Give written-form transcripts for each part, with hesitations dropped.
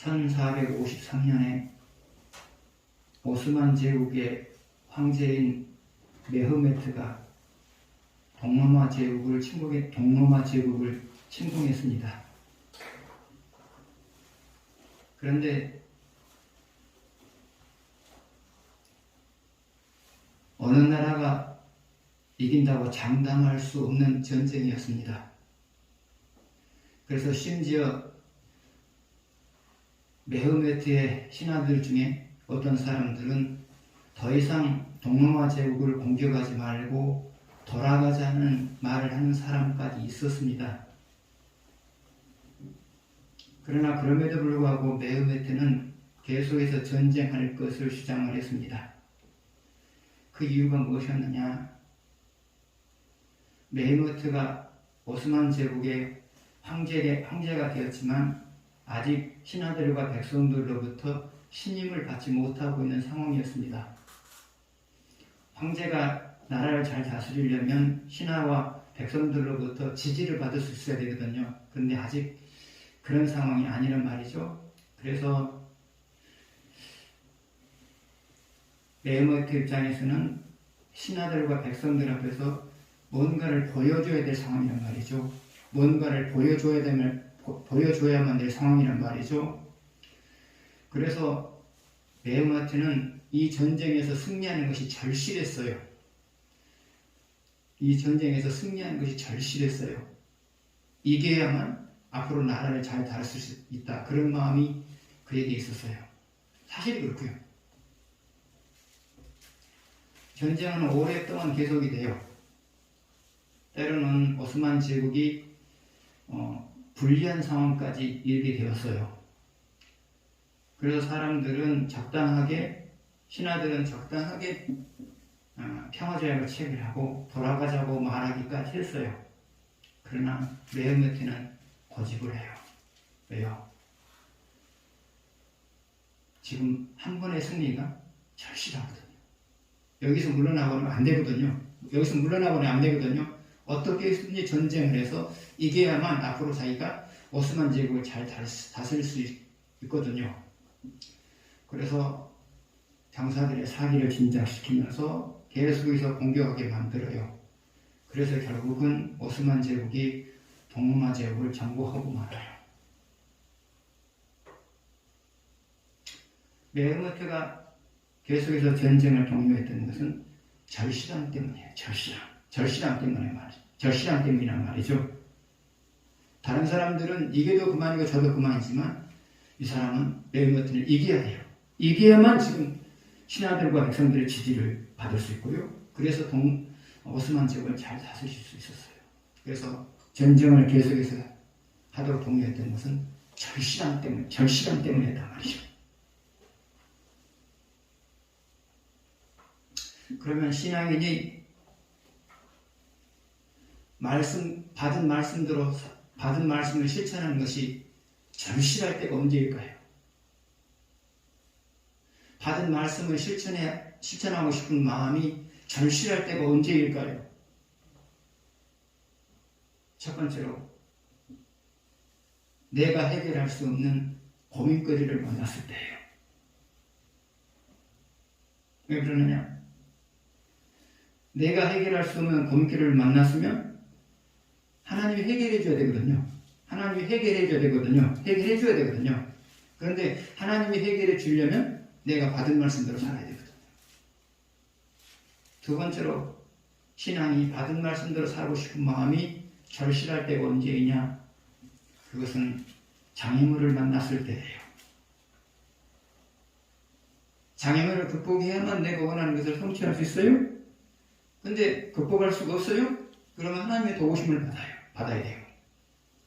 1453년에 오스만 제국의 황제인 메흐메트가 동로마 제국을 침공했습니다. 그런데 어느 나라가 이긴다고 장담할 수 없는 전쟁이었습니다. 그래서 심지어 메흐메트의 신하들 중에 어떤 사람들은 더 이상 동로마 제국을 공격하지 말고 돌아가자는 말을 하는 사람까지 있었습니다. 그러나 그럼에도 불구하고 메흐메트는 계속해서 전쟁할 것을 주장을 했습니다. 그 이유가 무엇이었느냐? 메흐메트가 오스만 제국의 황제가 되었지만 아직 신하들과 백성들로부터 신임을 받지 못하고 있는 상황이었습니다. 황제가 나라를 잘 다스리려면 신하와 백성들로부터 지지를 받을 수 있어야 되거든요. 그런데 아직 그런 상황이 아니란 말이죠. 그래서 메흐메트 입장에서는 신하들과 백성들 앞에서 뭔가를 보여줘야 될 상황이란 말이죠. 뭔가를 보여줘야만 될 상황이란 말이죠. 그래서 메흐메트는 이 전쟁에서 승리하는 것이 절실했어요. 이겨야만 앞으로 나라를 잘 다스릴 수 있다. 그런 마음이 그에게 있었어요. 사실이 그렇고요. 전쟁은 오랫동안 계속이 돼요. 때로는 오스만 제국이 불리한 상황까지 이르게 되었어요. 그래서 사람들은 신하들은 적당하게 평화조약을 체결하고 돌아가자고 말하기까지 했어요. 그러나 메흐메트는 고집을 해요. 왜요? 지금 한 번의 승리가 절실하거든요. 여기서 물러나고는 안 되거든요. 어떻게든지 전쟁을 해서 이겨야만 앞으로 자기가 오스만 제국을 잘 다스릴 수 있거든요. 그래서 장사들의 사기를 진작시키면서 계속해서 공격하게 만들어요. 그래서 결국은 오스만 제국이 동로마 제국을 정복하고 말아요. 메흐메트가 계속해서 전쟁을 독려했던 것은 절실함 때문이에요. 절실함 때문이란 말이죠. 다른 사람들은 이겨도 그만이고 저도 그만이지만 이 사람은 메흐메트를 이겨야 돼요. 이겨야만 지금 신하들과 백성들의 지지를 받을 수 있고요. 그래서 오스만 제국을 잘 다스릴 수 있었어요. 그래서 전쟁을 계속해서 하도록 독려했던 것은 절실함 때문이었단 말이죠. 그러면 신앙인이 받은 말씀을 실천하는 것이 절실할 때가 언제일까요? 받은 말씀을 실천하고 싶은 마음이 절실할 때가 언제일까요? 첫 번째로 내가 해결할 수 없는 고민거리를 만났을 때예요. 왜 그러느냐? 내가 해결할 수 없는 고민거리를 만났으면 하나님이 해결해줘야 되거든요. 해결해줘야 되거든요. 그런데 하나님이 해결해 주려면 내가 받은 말씀대로 살아야 되거든요. 두 번째로 신앙이 받은 말씀대로 살고 싶은 마음이 절실할 때가 언제이냐? 그것은 장애물을 만났을 때예요. 장애물을 극복해야만 내가 원하는 것을 성취할 수 있어요? 근데 극복할 수가 없어요? 그러면 하나님의 도우심을 받아야 돼요.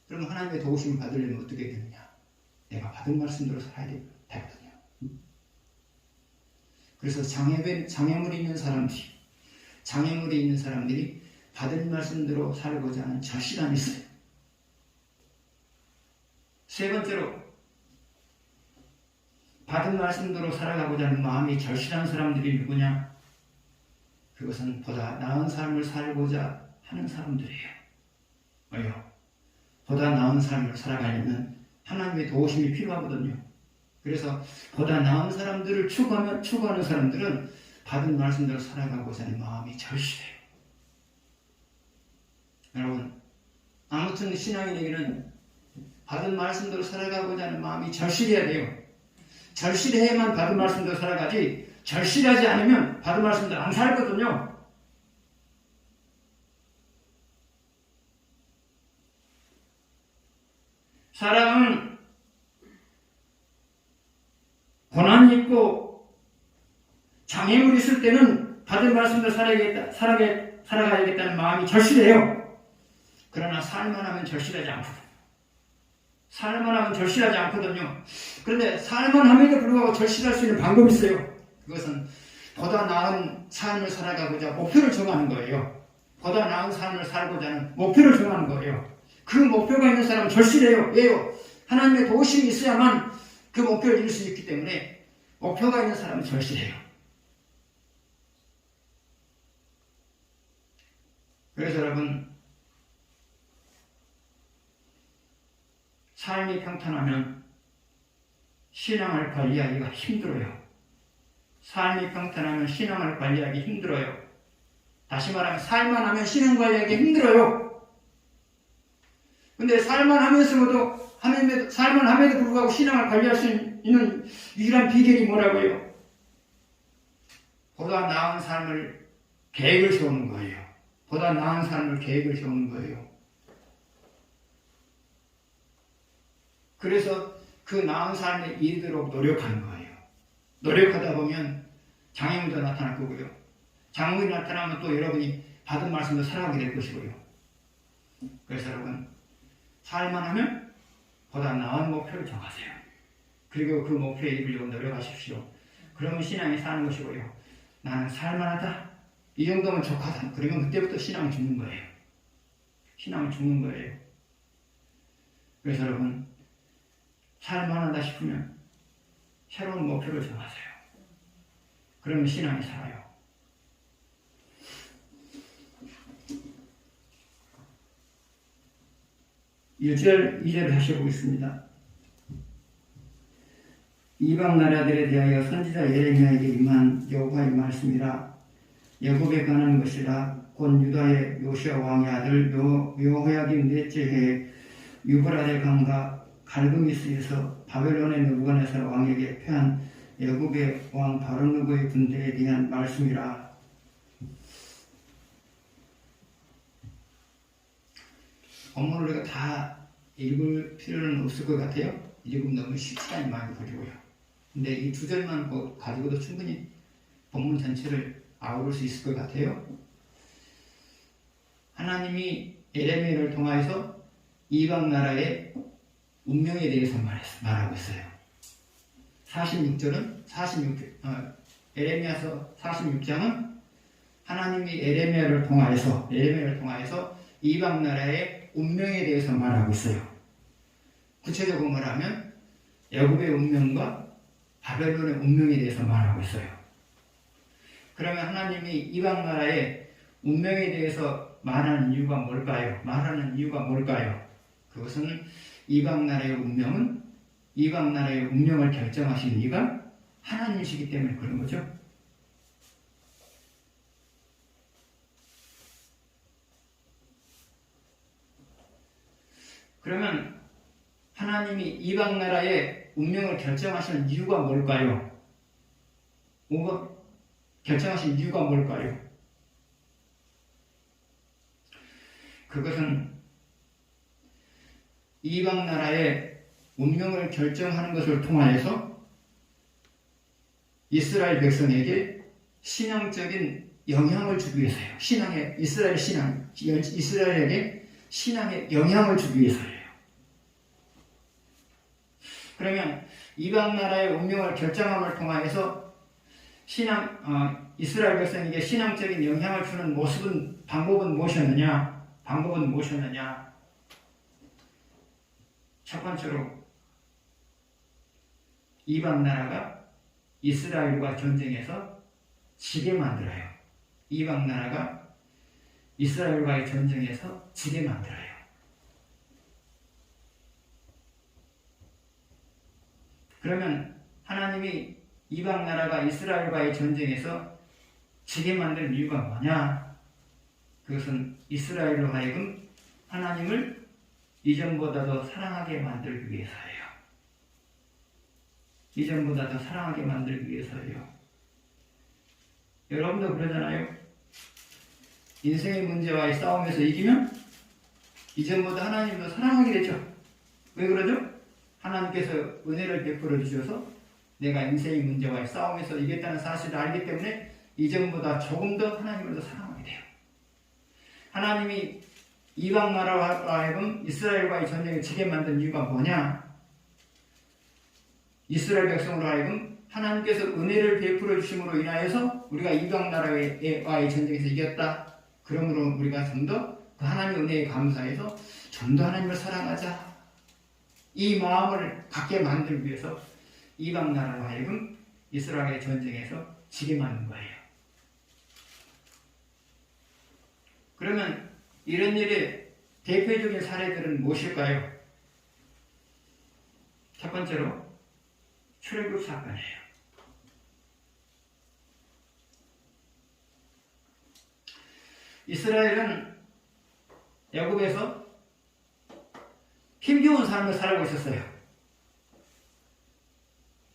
그러면 하나님의 도우심을 받으려면 어떻게 되느냐? 내가 받은 말씀대로 살아야 되거든요. 그래서 장애물이 있는 사람들이 받은 말씀대로 살고자 하는 절실함이 있어요. 세 번째로 받은 말씀대로 살아가고자 하는 마음이 절실한 사람들이 누구냐? 그것은 보다 나은 삶을 살고자 하는 사람들이에요. 왜요? 보다 나은 삶을 살아가려면 하나님의 도우심이 필요하거든요. 그래서 보다 나은 사람들을 추구하는 사람들은 받은 말씀대로 살아가고자 하는 마음이 절실해요. 여러분, 아무튼 신앙인에게는 받은 말씀대로 살아가고자 하는 마음이 절실해야 돼요. 절실해야만 받은 말씀대로 살아가지, 절실하지 않으면 받은 말씀대로 안 살거든요. 사람은 고난이 있고 장애물이 있을 때는 받은 말씀대로 살아가야겠다는 마음이 절실해요. 그러나 살만 하면 절실하지 않거든요. 살만 하면 절실하지 않거든요. 그런데 살만 함에도 불구하고 절실할 수 있는 방법이 있어요. 그것은 보다 나은 삶을 살아가고자 목표를 정하는 거예요. 보다 나은 삶을 살고자 하는 목표를 정하는 거예요. 그 목표가 있는 사람은 절실해요. 왜요? 하나님의 도우심이 있어야만 그 목표를 이룰 수 있기 때문에 목표가 있는 사람은 절실해요. 그래서 여러분, 삶이 평탄하면 신앙을 관리하기가 힘들어요. 삶이 평탄하면 신앙을 관리하기 힘들어요. 다시 말하면 살만 하면 신앙 관리하기 힘들어요. 근데 살만 함에도 불구하고 신앙을 관리할 수 있는 유일한 비결이 뭐라고요? 보다 나은 삶을 계획을 세우는 거예요. 보다 나은 삶을 계획을 세우는 거예요. 그래서 그 나은 삶에 이르도록 노력하는 거예요. 노력하다 보면 장애물도 나타날 거고요. 장애물이 나타나면 또 여러분이 받은 말씀도 살아가게 될 것이고요. 그래서 여러분, 살만 하면 보다 나은 목표를 정하세요. 그리고 그 목표에 이르려고 노력하십시오. 그러면 신앙이 사는 것이고요. 나는 살만하다, 이 정도면 족하다, 그러면 그때부터 신앙이 죽는 거예요. 신앙이 죽는 거예요. 그래서 여러분, 살만하다 싶으면 새로운 목표를 정하세요. 그러면 신앙이 살아요. (1절) (2절을) 다시 해보겠습니다. 이방 나라들에 대하여 선지자 예레미야에게 임한 여호와의 말씀이라. 야곱에 관한 것이라. 곧 유다의 요시아 왕의 아들 여호야김 넷째 해에 유브라데 강과 갈그미스에서 바벨론의 느부갓네살 왕에게 패한 애굽의 왕 바로누고의 군대에 대한 말씀이라. 본문을 우리가 다 읽을 필요는 없을 것 같아요. 읽으면 너무 시간이 많이 걸리고요. 근데 이 두 절만 가지고도 충분히 본문 전체를 아우를 수 있을 것 같아요. 하나님이 예레미야를 통하여서 이방 나라의 운명에 대해서 말하고 있어요. 46절은 예레미야서 46장은 하나님이 예레미야를 통하여서 이방 나라의 운명에 대해서 말하고 있어요. 구체적으로 말하면 애굽의 운명과 바벨론의 운명에 대해서 말하고 있어요. 그러면 하나님이 이방 나라의 운명에 대해서 말하는 이유가 뭘까요? 그것은 이방 나라의 운명을 결정하신 이가 하나님이시기 때문에 그런 거죠. 그러면 하나님이 이방 나라의 운명을 결정하시는 이유가 뭘까요? 결정하신 이유가 뭘까요? 그것은 이방 나라의 운명을 결정하는 것을 통하여서 이스라엘 백성에게 신앙적인 영향을 주기 위해서예요. 이스라엘에게 신앙의 영향을 주기 위해서예요. 그러면 이방 나라의 운명을 결정함을 통하여서 이스라엘 백성에게 신앙적인 영향을 주는 방법은 무엇이었느냐? 첫 번째로 이방 나라가 이스라엘과 전쟁에서 지게 만들어요. 이방 나라가 이스라엘과의 전쟁에서 지게 만들어요. 그러면 하나님이 이방 나라가 이스라엘과의 전쟁에서 지게 만든 이유가 뭐냐? 그것은 이스라엘로 하여금 하나님을 이전보다 더 사랑하게 만들기 위해서예요. 이전보다 더 사랑하게 만들기 위해서예요. 여러분도 그러잖아요. 인생의 문제와의 싸움에서 이기면 이전보다 하나님을 더 사랑하게 되죠. 왜 그러죠? 하나님께서 은혜를 베풀어 주셔서 내가 인생의 문제와의 싸움에서 이겼다는 사실을 알기 때문에 이전보다 조금 더 하나님을 더 사랑하게 돼요. 하나님이 이방 나라로 하여금 이스라엘과의 전쟁을 지게 만든 이유가 뭐냐? 이스라엘 백성으로 하여금 하나님께서 은혜를 베풀어 주심으로 인하여서 우리가 이방 나라와의 전쟁에서 이겼다. 그러므로 우리가 좀 더 그 하나님의 은혜에 감사해서 좀 더 하나님을 사랑하자. 이 마음을 갖게 만들기 위해서 이방 나라로 하여금 이스라엘의 전쟁에서 지게 만든 거예요. 그러면 이런 일의 대표적인 사례들은 무엇일까요? 첫 번째로 출애굽 사건이에요. 이스라엘은 애굽에서 힘겨운 삶을 살고 있었어요.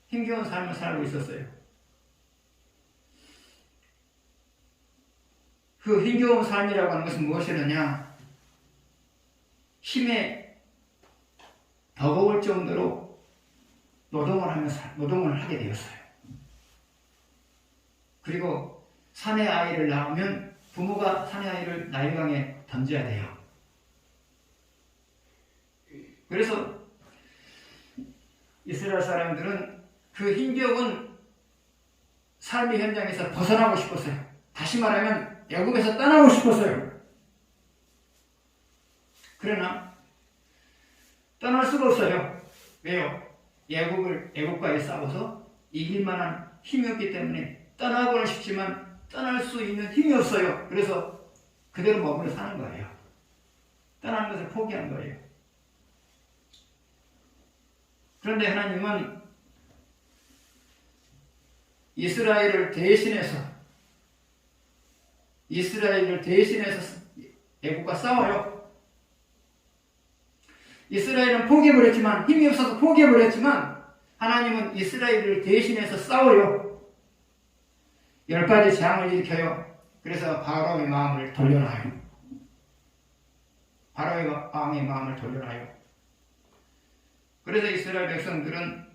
힘겨운 삶을 살고 있었어요. 그 힘겨운 삶이라고 하는 것은 무엇이느냐? 힘에 버거울 정도로 노동을 하게 되었어요. 그리고 사내 아이를 낳으면 부모가 사내 아이를 나일강에 던져야 돼요. 그래서 이스라엘 사람들은 그 힘겨운 삶의 현장에서 벗어나고 싶었어요. 다시 말하면 애굽에서 떠나고 싶었어요. 그러나 떠날 수가 없어요. 왜요? 애굽과의 싸워서 이길 만한 힘이 없기 때문에 떠나고는 싶지만 떠날 수 있는 힘이 없어요. 그래서 그대로 머물러 사는 거예요. 떠나는 것을 포기한 거예요. 그런데 하나님은 이스라엘을 대신해서 애굽과 싸워요. 이스라엘은 포기해버렸지만, 힘이 없어서 포기해버렸지만 하나님은 이스라엘을 대신해서 싸워요. 10가지 재앙을 일으켜요. 그래서 바로의 마음을 돌려놔요. 바로의 왕의 마음을 돌려놔요. 그래서 이스라엘 백성들은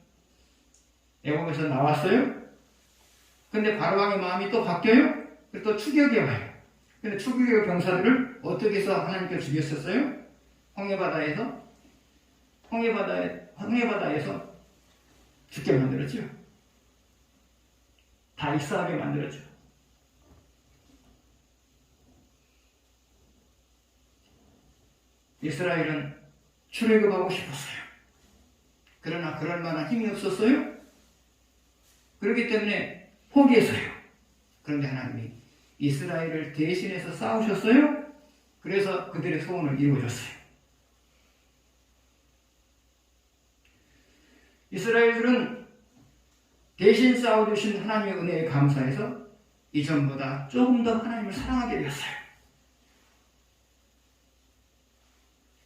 애굽에서 나왔어요. 근데 바로왕의 마음이 또 바뀌어요. 그래서 또 추격이 와요. 근데 추격의 병사들을 어떻게 해서 하나님께서 죽였었어요? 홍해바다에서 죽게 만들었죠. 다 익사하게 만들었죠. 이스라엘은 출애굽하고 싶었어요. 그러나 그럴 만한 힘이 없었어요. 그렇기 때문에 포기했어요. 그런데 하나님이 이스라엘을 대신해서 싸우셨어요. 그래서 그들의 소원을 이루어줬어요. 이스라엘들은 대신 싸워주신 하나님의 은혜에 감사해서 이전보다 조금 더 하나님을 사랑하게 되었어요.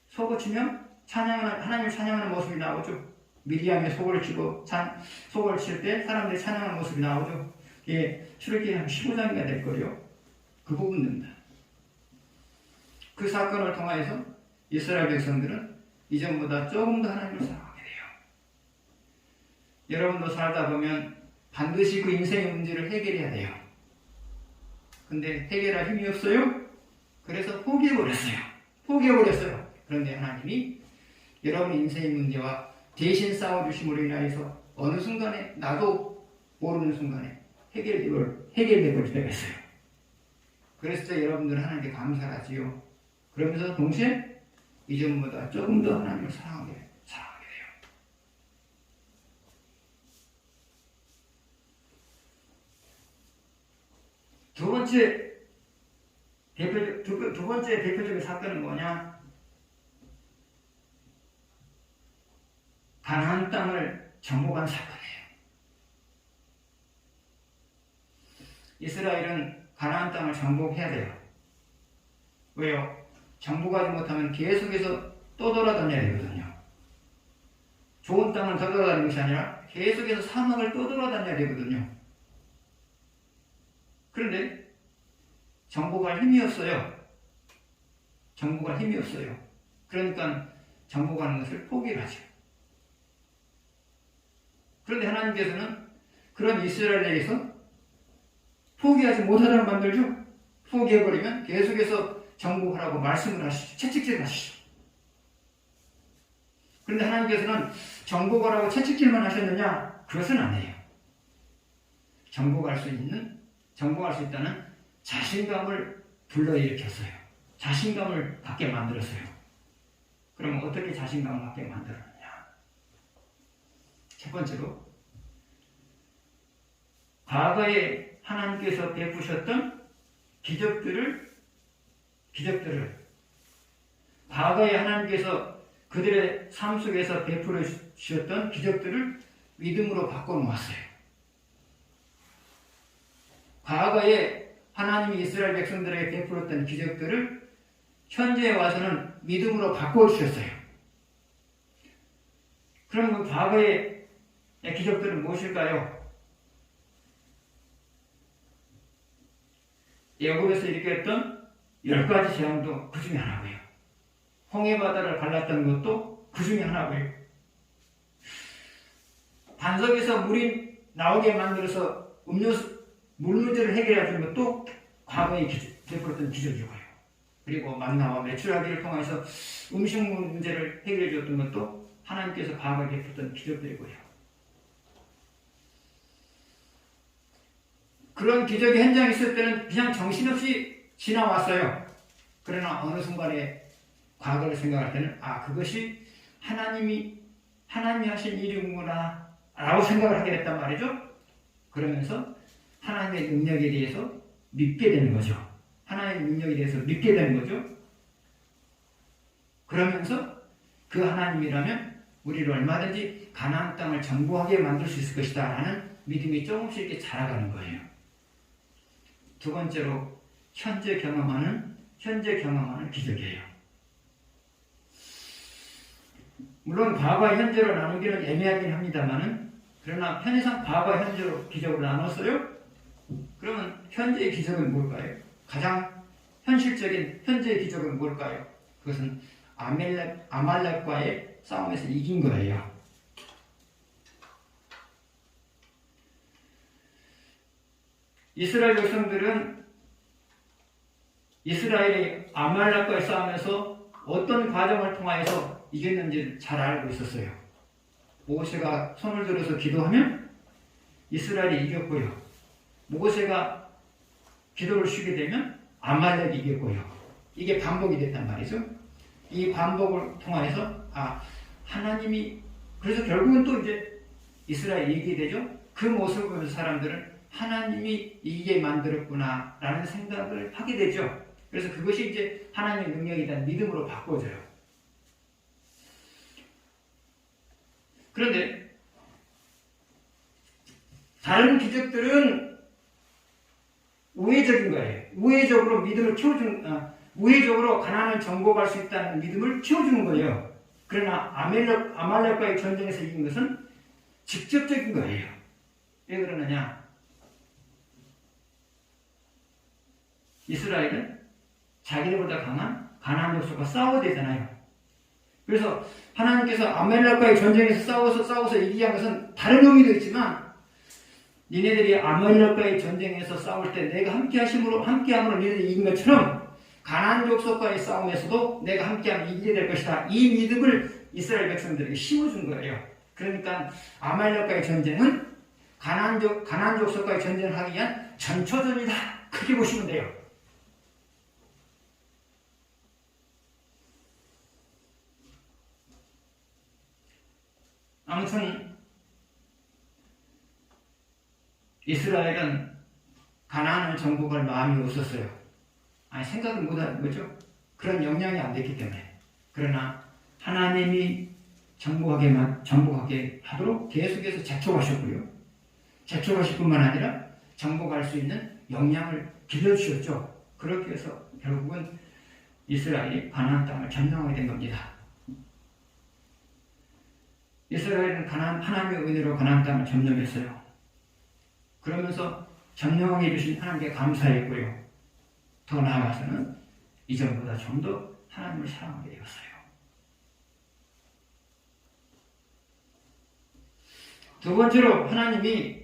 속을 치면 하나님을 찬양하는 모습이 나오죠. 미리암의 속을 치고 속을 칠 때 사람들이 찬양하는 모습이 나오죠. 이게 출애굽기 한 15장이가 될 거예요. 그 부분입니다. 그 사건을 통하여서 이스라엘 백성들은 이전보다 조금 더 하나님을 사랑하게 돼요. 여러분도 살다 보면 반드시 그 인생의 문제를 해결해야 돼요. 근데 해결할 힘이 없어요. 그래서 포기해버렸어요. 그런데 하나님이 여러분의 인생의 문제와 대신 싸워주심으로 인하여서 어느 순간에 나도 모르는 순간에 해결되버릴 때가 있어요. 그래서 여러분들은 하나님께 감사하지요. 그러면서 동시에 이전보다 조금 더 하나님을 사랑하게 돼요. 두 번째 대표적인 사건은 뭐냐? 가나안 땅을 정복한 사건이에요. 이스라엘은 가나안 땅을 정복해야 돼요. 왜요? 정복하지 못하면 계속해서 또 돌아다녀야 되거든요. 좋은 땅을 더 돌아다니는 것이 아니라 계속해서 사막을 또 돌아다녀야 되거든요. 그런데 정복할 힘이 없어요. 정복할 힘이 없어요. 그러니까 정복하는 것을 포기를 하죠. 그런데 하나님께서는 그런 이스라엘에게서 포기하지 못하도록 만들죠. 포기해버리면 계속해서 정복하라고 말씀을 하시죠. 채찍질을 하시죠. 그런데 하나님께서는 정복하라고 채찍질만 하셨느냐? 그것은 아니에요. 정복할 수 있다는 자신감을 불러일으켰어요. 자신감을 갖게 만들었어요. 그럼 어떻게 자신감을 갖게 만들었느냐? 첫 번째로, 과거에 하나님께서 베푸셨던 기적들을 과거에 하나님께서 그들의 삶 속에서 베풀어 주셨던 기적들을 믿음으로 바꿔놓았어요. 과거에 하나님이 이스라엘 백성들에게 베풀었던 기적들을 현재에 와서는 믿음으로 바꿔주셨어요. 그럼 그 과거의 기적들은 무엇일까요? 애굽에서 일으켰던 10가지 재앙도 그 중에 하나고요. 홍해바다를 갈랐던 것도 그 중에 하나고요. 반석에서 물이 나오게 만들어서 물 문제를 해결해 준 것도 과거에 베풀었던 기적이고요. 그리고 만나와 메추라기를 통해서 음식 문제를 해결해 줬던 것도 하나님께서 과거에 베풀었던 기적들이고요. 그런 기적의 현장에 있을 때는 그냥 정신없이 지나왔어요. 그러나 어느 순간에 과거를 생각할 때는 그것이 하나님이 하신 일이구나 라고 생각을 하게 됐단 말이죠. 그러면서 하나님의 능력에 대해서 믿게 되는 거죠. 하나님의 능력에 대해서 믿게 되는 거죠. 그러면서 그 하나님이라면 우리를 얼마든지 가나안 땅을 정복하게 만들 수 있을 것이다 라는 믿음이 조금씩 이렇게 자라가는 거예요. 두 번째로 현재 경험하는 기적이에요. 물론 과거와 현재로 나누기는 애매하긴 합니다만은, 그러나 편의상 과거와 현재로 기적을 나눴어요. 그러면 현재의 기적은 뭘까요? 가장 현실적인 현재의 기적은 뭘까요? 그것은 아말렉과의 싸움에서 이긴 거예요. 이스라엘 백성들은 이스라엘이 아말렉과의 싸움에서 어떤 과정을 통하여서 이겼는지 잘 알고 있었어요. 모세가 손을 들어서 기도하면 이스라엘이 이겼고요. 모세가 기도를 쉬게 되면 아말렉이 이겼고요. 이게 반복이 됐단 말이죠. 이 반복을 통해서 하나님이, 그래서 결국은 또 이제 이스라엘이 이기게 되죠. 그 모습을 보면서 사람들은 하나님이 이기게 만들었구나 라는 생각을 하게 되죠. 그래서 그것이 이제 하나님의 능력이라는 믿음으로 바꿔져요. 그런데 다른 기적들은 우회적인 거예요. 우회적으로 믿음을 키워주는, 우회적으로 가나안을 정복할 수 있다는 믿음을 키워주는 거예요. 그러나 아말렉과의 전쟁에서 이긴 것은 직접적인 거예요. 왜 그러느냐? 이스라엘은 자기들보다 강한 가나안 족속과 싸워야 되잖아요. 그래서 하나님께서 아말렉과의 전쟁에서 싸워서 이기게 한 것은 다른 의미도 있지만, 니네들이 아말렉과의 전쟁에서 싸울 때 내가 함께함으로 니네들이 이긴 것처럼 가나안 족속과의 싸움에서도 내가 함께하면 이기게 될 것이다. 이 믿음을 이스라엘 백성들에게 심어준 거예요. 그러니까 아말렉과의 전쟁은 가나안 족속과의 전쟁을 하기 위한 전초전이다. 그렇게 보시면 돼요. 아무튼 이스라엘은 가나안을 정복할 마음이 없었어요. 생각을 못하는 거죠. 그런 역량이 안 됐기 때문에. 그러나 하나님이 정복하게 하도록 계속해서 재촉하셨고요. 재촉하실 뿐만 아니라 정복할 수 있는 역량을 빌려주셨죠. 그렇게 해서 결국은 이스라엘이 가나안 땅을 점령하게 된 겁니다. 이스라엘은 하나님의 은혜로 가나안 땅을 점령했어요. 그러면서 점령하게 해주신 하나님께 감사했고요. 더 나아가서는 이전보다 좀 더 하나님을 사랑하게 되었어요. 두 번째로 하나님이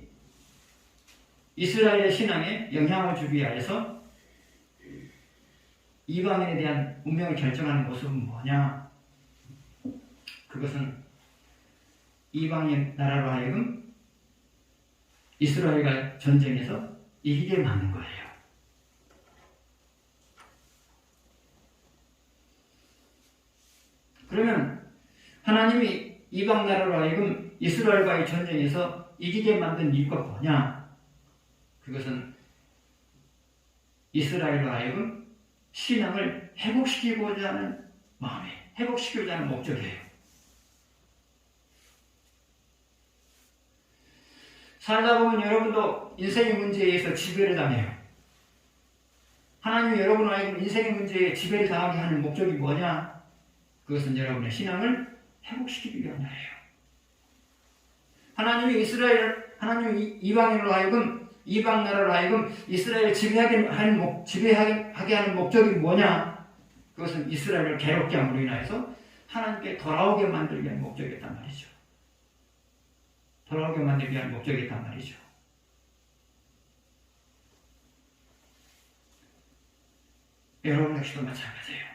이스라엘의 신앙에 영향을 주기 위해서 이방인에 대한 운명을 결정하는 모습은 뭐냐? 그것은 이방인 나라로 하여금 이스라엘과 전쟁에서 이기게 만든 거예요. 그러면 하나님이 이방 나라로 하여금 이스라엘과의 전쟁에서 이기게 만든 이유가 뭐냐? 그것은 이스라엘로 하여금 신앙을 회복시키고자 하는 마음에 회복시키고자 하는 목적이에요. 살다 보면 여러분도 인생의 문제에 의해서 지배를 당해요. 하나님이 여러분을 하여금 인생의 문제에 지배를 당하게 하는 목적이 뭐냐? 그것은 여러분의 신앙을 회복시키기 위함이에요. 하나님이 이방인으로 하여금 이방 나라로 하여금 이스라엘을 지배하게 하는 목적이 뭐냐? 그것은 이스라엘을 괴롭게 함으로 인하여서 하나님께 돌아오게 만들기 위한 목적이었단 말이죠. 돌아오게 만들기 위한 목적이었단 말이죠. 여러분 역시도 마찬가지예요.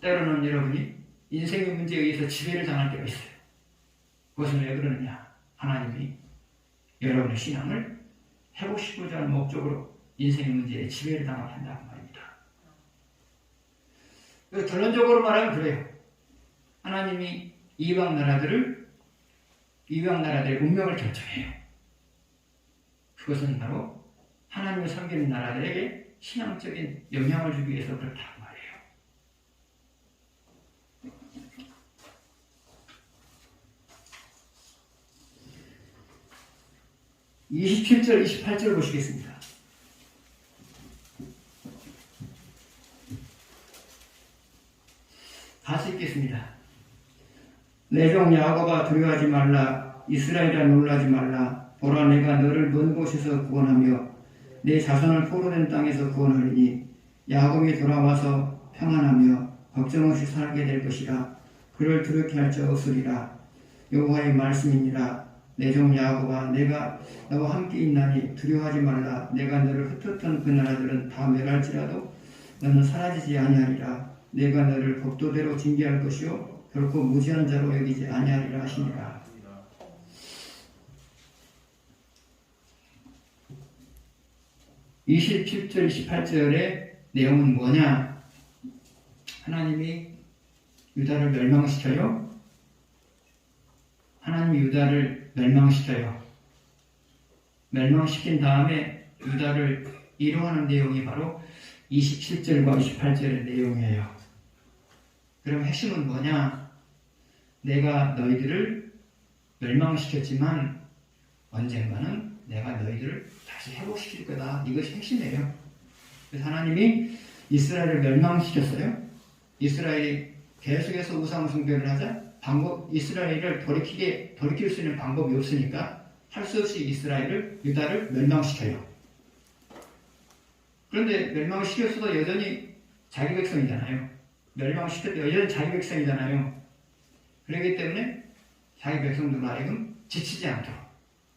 때로는 여러분이 인생의 문제에 의해서 지배를 당할 때가 있어요. 그것은 왜 그러느냐? 하나님이 여러분의 신앙을 회복시키고자 하는 목적으로 인생의 문제에 지배를 당하게 한다고 말입니다. 그래서 결론적으로 말하면 그래요. 하나님이 이방 나라들의 운명을 결정해요. 그것은 바로 하나님을 섬기는 나라들에게 신앙적인 영향을 주기 위해서 그렇다고 말해요. 27절, 28절 보시겠습니다. 다시 읽겠습니다. 내 종 야곱아 두려워하지 말라. 이스라엘아 놀라지 말라. 보라 내가 너를 먼 곳에서 구원하며 내 자손을 포로된 땅에서 구원하리니 야곱이 돌아와서 평안하며 걱정 없이 살게 될 것이라. 그를 두렵게 할 자 없으리라. 여호와의 말씀이니라. 내 종 야곱아 내가 너와 함께 있나니 두려워하지 말라. 내가 너를 흩었던 그 나라들은 다 멸할지라도 너는 사라지지 아니하리라. 내가 너를 법도대로 징계할 것이요 결코 무지한 자로 여기지 아니하리라 하시니라. (27절) (28절의) 내용은 뭐냐? 하나님이 유다를 멸망시켜요. 하나님이 유다를 멸망시켜요. 멸망시킨 다음에 유다를 이루하는 내용이 바로 27절과 28절의 내용이에요. 그럼 핵심은 뭐냐? 내가 너희들을 멸망시켰지만 언젠가는 내가 너희들을 다시 회복시킬 거다. 이것이 핵심이에요. 그래서 하나님이 이스라엘을 멸망시켰어요. 이스라엘이 계속해서 우상 숭배를 하자 이스라엘을 돌이킬 수 있는 방법이 없으니까 할 수 없이 유다를 멸망시켜요. 그런데 멸망시켰어도 여전히 자기 백성이잖아요. 멸망시켰도 여전히 자기 백성이잖아요. 그렇기 때문에 자기 백성들로 하여금 지치지 않도록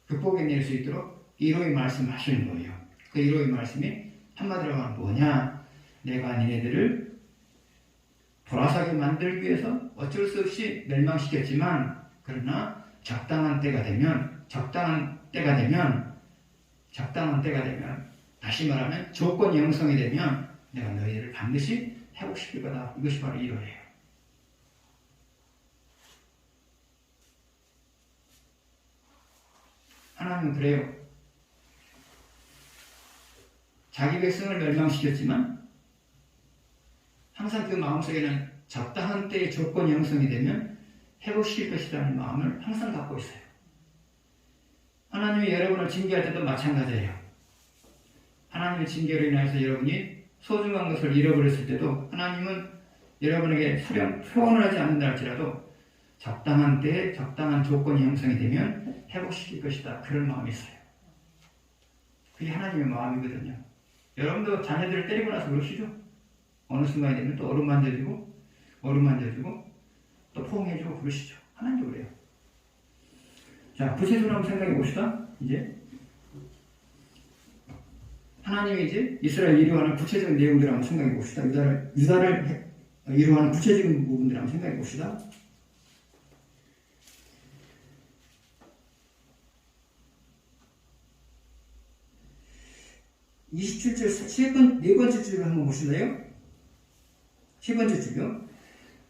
극복해낼 수 있도록 이로의 말씀을 하시는 거예요. 그 이로의 말씀이 한마디로 하면 뭐냐? 내가 니네들을 돌아서게 만들기 위해서 어쩔 수 없이 멸망시켰지만 그러나 적당한 때가 되면 다시 말하면 조건이 형성이 되면 내가 너희들을 반드시 회복시킬 거다. 이것이 바로 이로예요. 하나님은 그래요. 자기 백성을 멸망시켰지만 항상 그 마음속에는 적당한 때의 조건이 형성이 되면 회복시킬 것이라는 마음을 항상 갖고 있어요. 하나님이 여러분을 징계할 때도 마찬가지예요. 하나님의 징계로 인해서 여러분이 소중한 것을 잃어버렸을 때도 하나님은 여러분에게 표현을 하지 않는다 할지라도 적당한 때에 적당한 조건이 형성이 되면 회복시킬 것이다. 그런 마음이 있어요. 그게 하나님의 마음이거든요. 여러분도 자녀들을 때리고 나서 그러시죠? 어느 순간이 되면 또 얼음 만져주고 또 포옹해주고 그러시죠. 하나님도 그래요. 자, 구체적으로 한번 생각해 봅시다. 이제 하나님이 이제 이스라엘 이루하는 구체적인 내용들을 한번 생각해 봅시다. 유다를 이루하는 구체적인 부분들을 한번 생각해 봅시다. 네 번째 줄을 한번 보실래요? 세 번째 줄이요.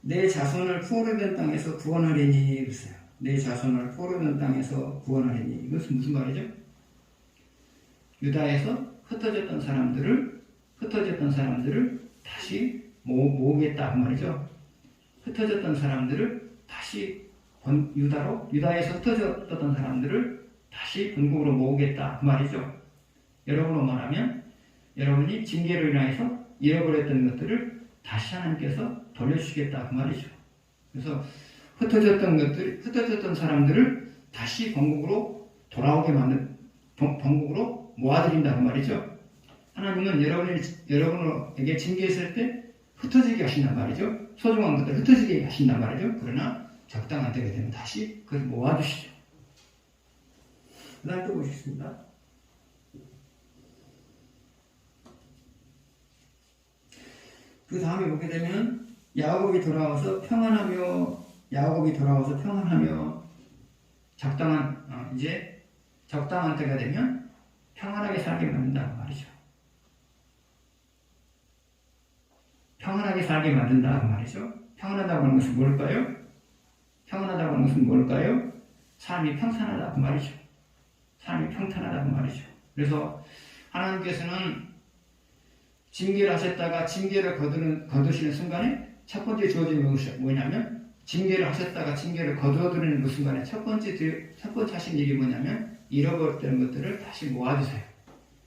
내 자손을 포로된 땅에서 구원하리니 그랬어요. 내 자손을 포로된 땅에서 구원하리니. 이것은 무슨 말이죠? 유다에서 흩어졌던 사람들을 다시 모으겠다 그 말이죠. 흩어졌던 사람들을 다시 유다에서 흩어졌던 사람들을 다시 본국으로 모으겠다 그 말이죠. 여러분으로 말하면 여러분이 징계로 인하여서 잃어버렸던 것들을 다시 하나님께서 돌려주시겠다 그 말이죠. 그래서 흩어졌던 사람들을 다시 본국으로 돌아오게 만든 본국으로 모아드린다 그 말이죠. 하나님은 여러분에게 징계했을 때 흩어지게 하신단 말이죠. 소중한 것들 흩어지게 하신단 말이죠. 그러나 적당한 때가 되면 다시 그걸 모아주시죠. 그 다음 또 보시겠습니다. 그 다음에 보게 되면 야곱이 돌아와서 평안하며 적당한 때가 되면 평안하게 살게 만든다고 말이죠. 평안하게 살게 만든다고 말이죠. 평안하다고 하는 것은 뭘까요? 평안하다고 하는 것은 뭘까요? 삶이 평탄하다고 말이죠. 삶이 평탄하다고 말이죠. 그래서 하나님께서는 징계를 하셨다가 징계를 거두시는 순간에 첫 번째 주어지는 것이 뭐냐면 징계를 하셨다가 징계를 거두어드리는 그 순간에 첫 번째 하신 일이 뭐냐면 잃어버렸던 것들을 다시 모아주세요.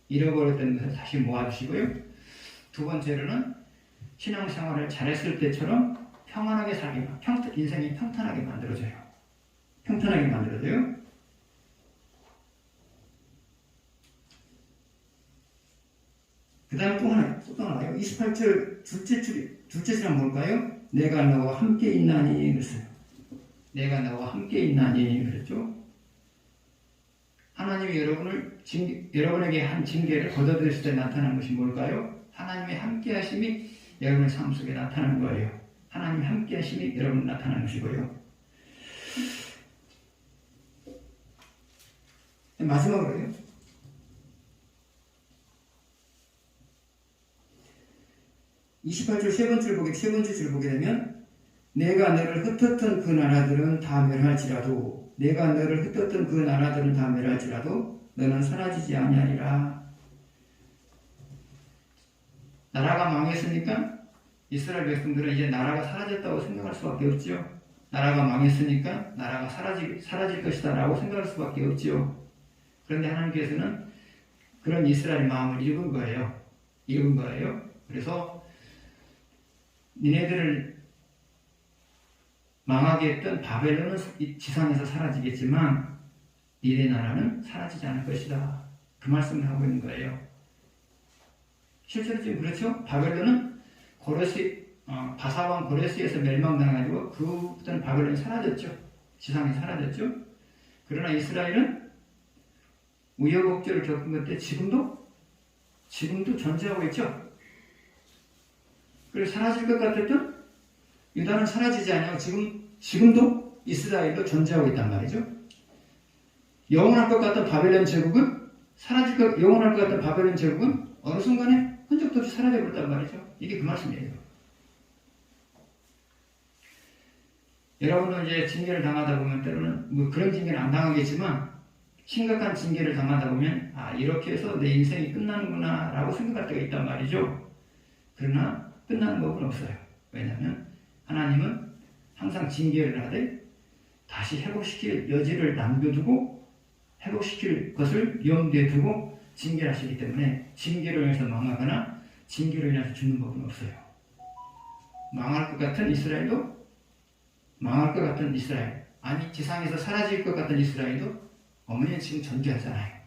잃어버렸던 것을 다시 모아주시고요. 두 번째로는 신앙생활을 잘했을 때처럼 평안하게 살게, 인생이 평탄하게 만들어져요. 평탄하게 만들어져요. 그 다음에 또 하나요. 28절 둘째 줄은 뭘까요? 내가 너와 함께 있나니 그랬어요. 내가 너와 함께 있나니 그랬죠. 하나님이 여러분에게 한 징계를 거둬들였을 때 나타난 것이 뭘까요? 하나님의 함께 하심이 여러분의 삶 속에 나타나는 거예요. 하나님의 함께 하심이 여러분에 나타나는 것이고요. 마지막으로요. 28절 세 번째 줄 보게 되면 내가 너를 흩었던 그 나라들은 다 멸할지라도 너는 사라지지 아니하리라. 나라가 망했으니까 이스라엘 백성들은 이제 나라가 사라졌다고 생각할 수밖에 없죠. 나라가 망했으니까 나라가 사라질 것이다 라고 생각할 수밖에 없죠. 그런데 하나님께서는 그런 이스라엘 마음을 읽은 거예요. 그래서 니네들을 망하게 했던 바벨론은 지상에서 사라지겠지만 니네 나라는 사라지지 않을 것이다. 그 말씀을 하고 있는 거예요. 실제로 지금 그렇죠? 바벨론은 바사왕 고레스에서 멸망당해가지고 그때는 바벨론이 사라졌죠. 지상에 사라졌죠. 그러나 이스라엘은 우여곡절을 겪은 것 때 지금도 존재하고 있죠. 그리고 사라질 것 같았던 유다는 사라지지 않냐고 지금도 이스라엘도 존재하고 있단 말이죠. 영원할 것 같던 바벨론 제국은 영원할 것 같던 바벨론 제국은 어느 순간에 흔적도 없이 사라져버렸단 말이죠. 이게 그 말씀이에요. 여러분도 이제 징계를 당하다 보면 때로는 그런 징계는 안 당하겠지만 심각한 징계를 당하다 보면 이렇게 해서 내 인생이 끝나는구나 라고 생각할 때가 있단 말이죠. 그러나 끝나는 법은 없어요. 왜냐하면 하나님은 항상 징계를 하되 다시 회복시킬 여지를 남겨두고 회복시킬 것을 염두에 두고 징계를 하시기 때문에 징계로 인해서 망하거나 징계로 인해서 죽는 법은 없어요. 망할 것 같은 이스라엘도 망할 것 같은 이스라엘, 아니 지상에서 사라질 것 같은 이스라엘도 어머니는 지금 전제하잖아요.